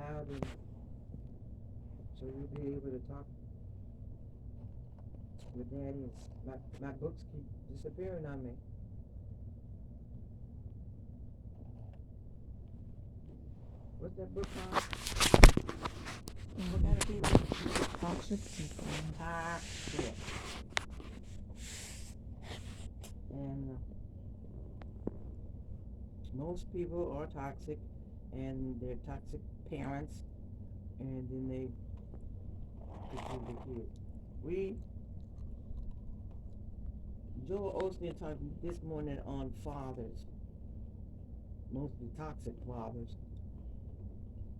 out, and so you'll be able to talk with Daddy. My books keep disappearing on me. What's that book called? What kind of people? Toxic people. Toxic. And most people are toxic, and they're toxic parents, and then they control the kids. Joel Osteen talked this morning on fathers, mostly toxic fathers,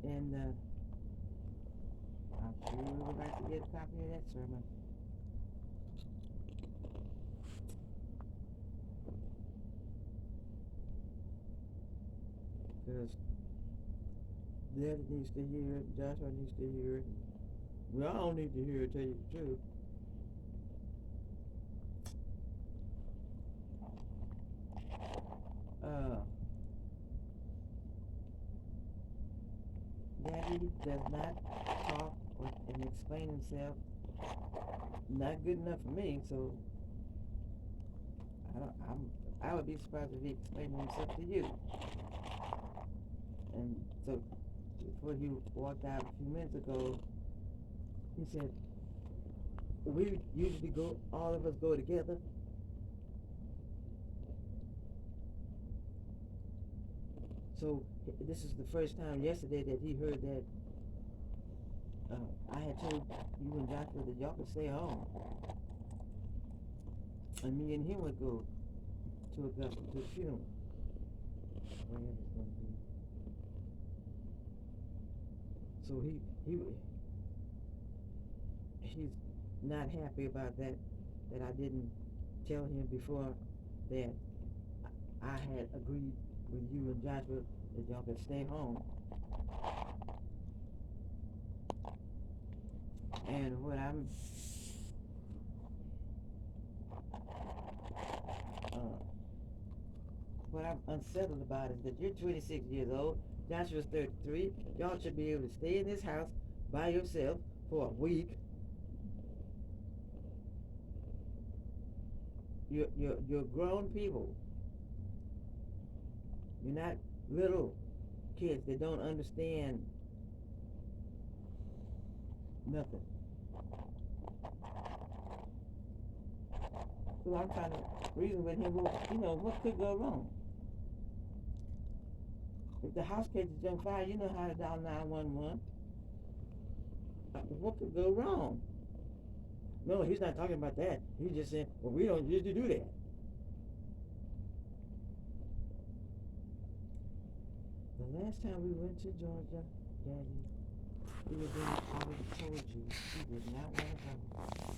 and I'm sure we would like to get a copy of that sermon. Because Dad needs to hear it, Joshua needs to hear it. We all need to hear it, tell you the truth. Uh, Daddy does not talk and explain himself. Not good enough for me, so I would be surprised if he explained himself to you. And so before he walked out a few minutes ago, he said, we usually all of us go together. So this is the first time yesterday that he heard that I had told you and Joshua that y'all could stay home. And me and him would go to Augusta to the funeral. Wherever it's going to be. So he's not happy about that I didn't tell him before that I had agreed with you and Joshua that y'all could stay home. And what I'm unsettled about is that you're 26 years old, Joshua's 33. Y'all should be able to stay in this house by yourself for a week. You're grown people. You're not little kids that don't understand nothing. So I'm trying to reason with him, what could go wrong? If the house catches on fire, you know how to dial 911. What could go wrong? No, he's not talking about that. He's just saying, well, we don't usually do that. The last time we went to Georgia, Daddy, we were doing, I already told you, he did not want to go.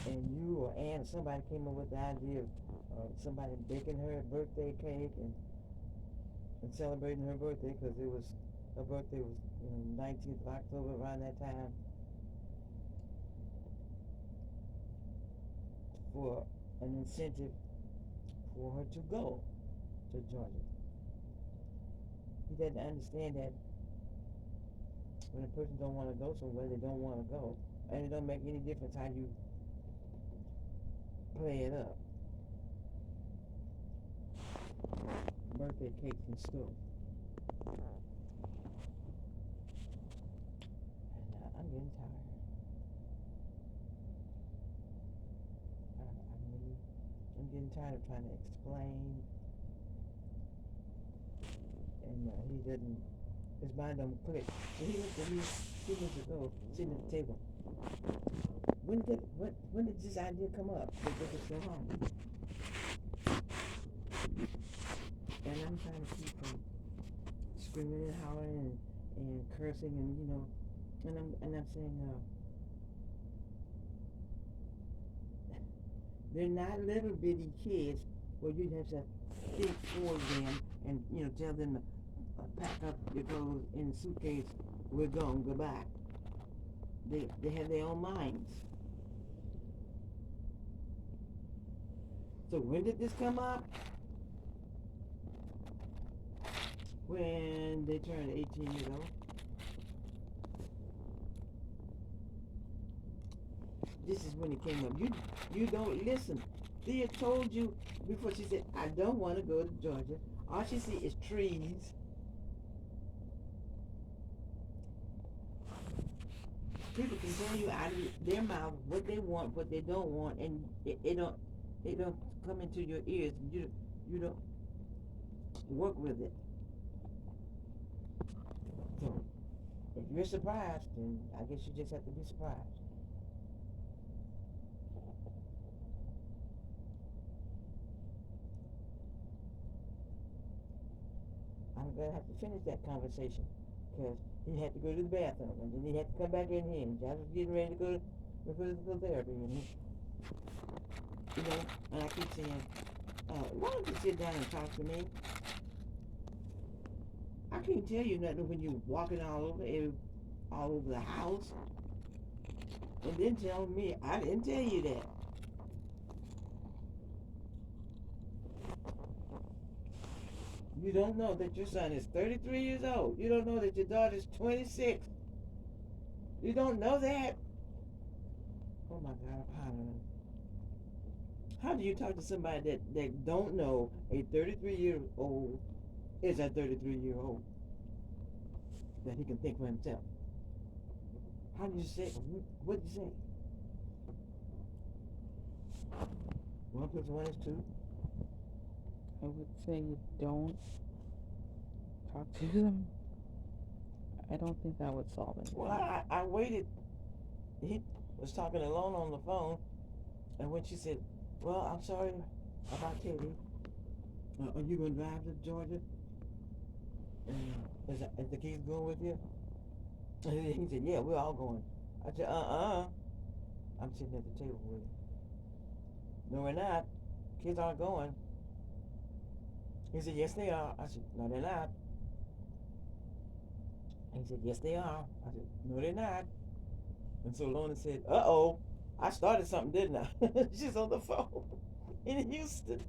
And you or Ann, somebody came up with the idea of somebody baking her a birthday cake and celebrating her birthday, because her birthday was 19th of October, around that time, for an incentive for her to go to Georgia. He doesn't understand that when a person don't want to go somewhere, they don't want to go, and it don't make any difference how you play it up. Birthday cakes and stuff. And I'm getting tired. I'm getting tired of trying to explain, and he doesn't. His mind don't click. So he looked at me 2 minutes ago, sitting at the table. When did this idea come up that they could go home? And I'm trying to keep from screaming and hollering and cursing and I'm saying they're not little bitty kids where you have to think for them and tell them to pack up your clothes in a suitcase. We're gone. Goodbye. They have their own minds. So when did this come up? when they turned 18 years old. This is when it came up. You don't listen. Thea told you before. She said, I don't want to go to Georgia. All she see is trees. People can tell you out of their mouth what they want, what they don't want, and they don't come into your ears. You don't work with it. So if you're surprised, then I guess you just have to be surprised. I'm gonna have to finish that conversation because he had to go to the bathroom and then he had to come back in here and Josh was getting ready to go to physical therapy and and I keep saying, why don't you sit down and talk to me? I can't tell you nothing when you're walking all over the house and then tell me I didn't tell you that. You don't know that your son is 33 years old. You don't know that your daughter's 26. You don't know that. Oh my God, I'm hollering. How do you talk to somebody that don't know a 33-year-old is a 33-year-old that he can think for himself? How do you say? What do you say? 1 plus 1 is 2. I would say don't talk to them. I don't think that would solve it. Well, I waited. He was talking alone on the phone, and when she said, well, I'm sorry about Katie. Are you going to drive to Georgia? And is the kids going with you? And he said, yeah, we're all going. I said, I'm sitting at the table with him. No, we're not. Kids aren't going. He said, yes, they are. I said, no, they're not. He said, yes, they are. I said, no, they're not. And so Lorna said, uh-oh, I started something, didn't I? She's on the phone in Houston.